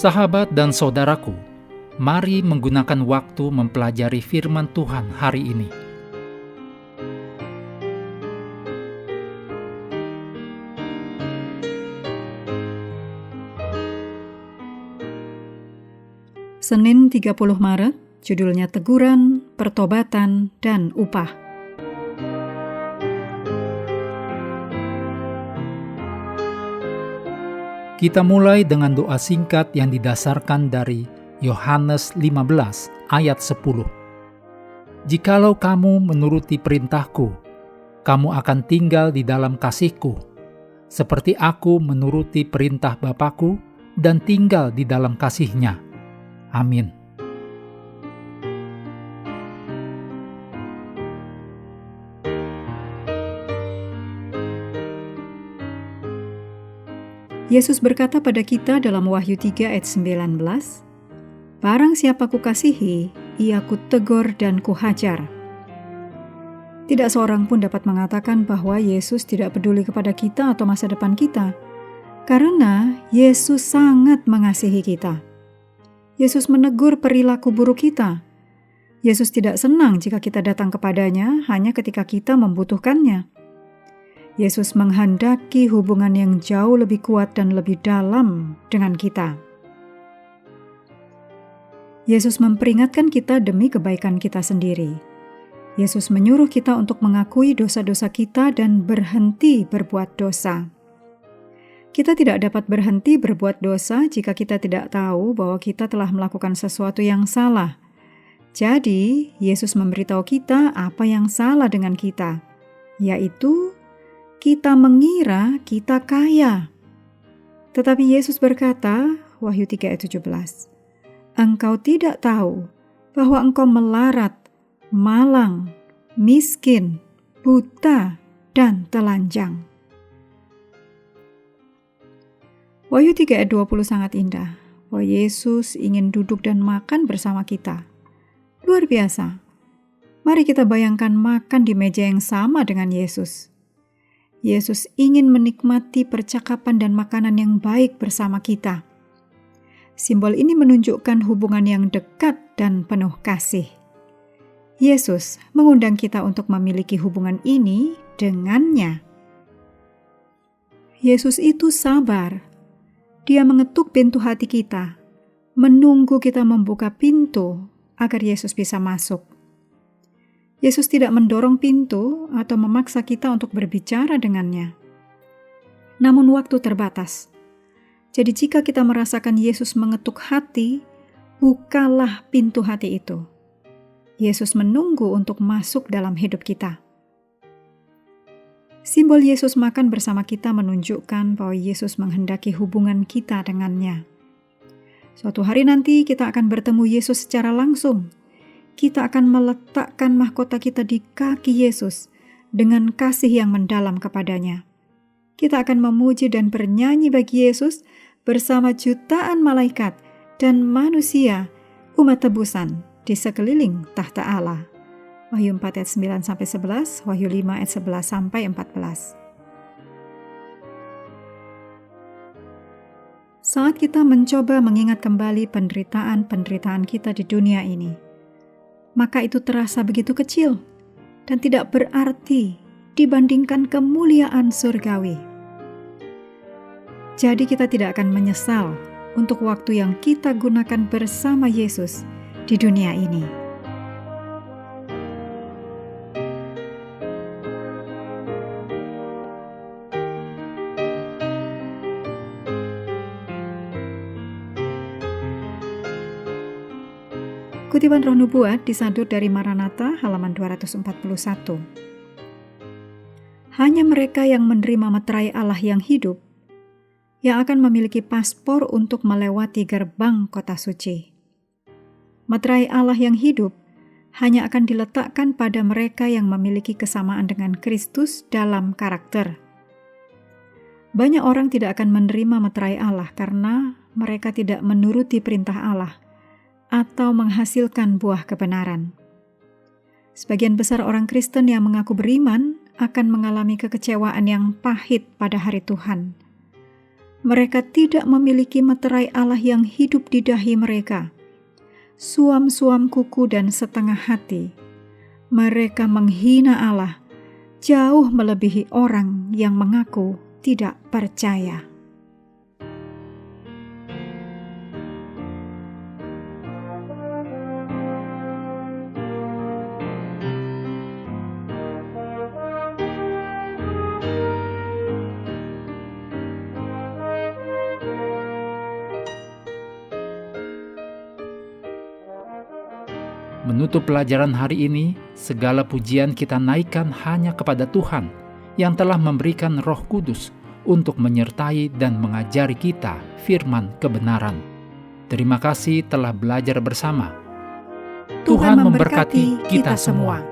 Sahabat dan saudaraku, mari menggunakan waktu mempelajari firman Tuhan hari ini. Senin 30 Maret, judulnya Teguran, Pertobatan, dan Upah. Kita mulai dengan doa singkat yang didasarkan dari Yohanes 15 ayat 10. Jikalau kamu menuruti perintahku, kamu akan tinggal di dalam kasihku, seperti aku menuruti perintah Bapa-Ku dan tinggal di dalam kasih-Nya. Amin. Yesus berkata pada kita dalam Wahyu 3 ayat 19, "Barang siapa kukasihi, ia kutegur dan kuhajar." Tidak seorang pun dapat mengatakan bahwa Yesus tidak peduli kepada kita atau masa depan kita, karena Yesus sangat mengasihi kita. Yesus menegur perilaku buruk kita. Yesus tidak senang jika kita datang kepadanya hanya ketika kita membutuhkannya. Yesus menghendaki hubungan yang jauh lebih kuat dan lebih dalam dengan kita. Yesus memperingatkan kita demi kebaikan kita sendiri. Yesus menyuruh kita untuk mengakui dosa-dosa kita dan berhenti berbuat dosa. Kita tidak dapat berhenti berbuat dosa jika kita tidak tahu bahwa kita telah melakukan sesuatu yang salah. Jadi, Yesus memberitahu kita apa yang salah dengan kita, yaitu kita mengira kita kaya. Tetapi Yesus berkata, Wahyu 3 ayat 17, "Engkau tidak tahu bahwa engkau melarat, malang, miskin, buta, dan telanjang." Wahyu 3 ayat 20 sangat indah, bahwa Yesus ingin duduk dan makan bersama kita. Luar biasa. Mari kita bayangkan makan di meja yang sama dengan Yesus. Yesus ingin menikmati percakapan dan makanan yang baik bersama kita. Simbol ini menunjukkan hubungan yang dekat dan penuh kasih. Yesus mengundang kita untuk memiliki hubungan ini dengannya. Yesus itu sabar. Dia mengetuk pintu hati kita, menunggu kita membuka pintu agar Yesus bisa masuk. Yesus tidak mendorong pintu atau memaksa kita untuk berbicara dengannya. Namun waktu terbatas. Jadi jika kita merasakan Yesus mengetuk hati, bukalah pintu hati itu. Yesus menunggu untuk masuk dalam hidup kita. Simbol Yesus makan bersama kita menunjukkan bahwa Yesus menghendaki hubungan kita dengannya. Suatu hari nanti kita akan bertemu Yesus secara langsung. Kita akan meletakkan mahkota kita di kaki Yesus dengan kasih yang mendalam kepadanya. Kita akan memuji dan bernyanyi bagi Yesus bersama jutaan malaikat dan manusia, umat tebusan di sekeliling tahta Allah. Wahyu 4 ayat 9-11, Wahyu 5 ayat 11-14. Saat kita mencoba mengingat kembali penderitaan kita di dunia ini, maka itu terasa begitu kecil dan tidak berarti dibandingkan kemuliaan surgawi. Jadi kita tidak akan menyesal untuk waktu yang kita gunakan bersama Yesus di dunia ini. Kutipan Roh Nubuat disadur dari Maranatha halaman 241. Hanya mereka yang menerima meterai Allah yang hidup yang akan memiliki paspor untuk melewati gerbang kota suci. Meterai Allah yang hidup hanya akan diletakkan pada mereka yang memiliki kesamaan dengan Kristus dalam karakter. Banyak orang tidak akan menerima meterai Allah karena mereka tidak menuruti perintah Allah atau menghasilkan buah kebenaran. Sebagian besar orang Kristen yang mengaku beriman akan mengalami kekecewaan yang pahit pada hari Tuhan. Mereka tidak memiliki meterai Allah yang hidup di dahi mereka. Suam-suam kuku dan setengah hati. Mereka menghina Allah, jauh melebihi orang yang mengaku tidak percaya. Menutup pelajaran hari ini, segala pujian kita naikkan hanya kepada Tuhan yang telah memberikan Roh Kudus untuk menyertai dan mengajari kita firman kebenaran. Terima kasih telah belajar bersama. Tuhan memberkati kita semua.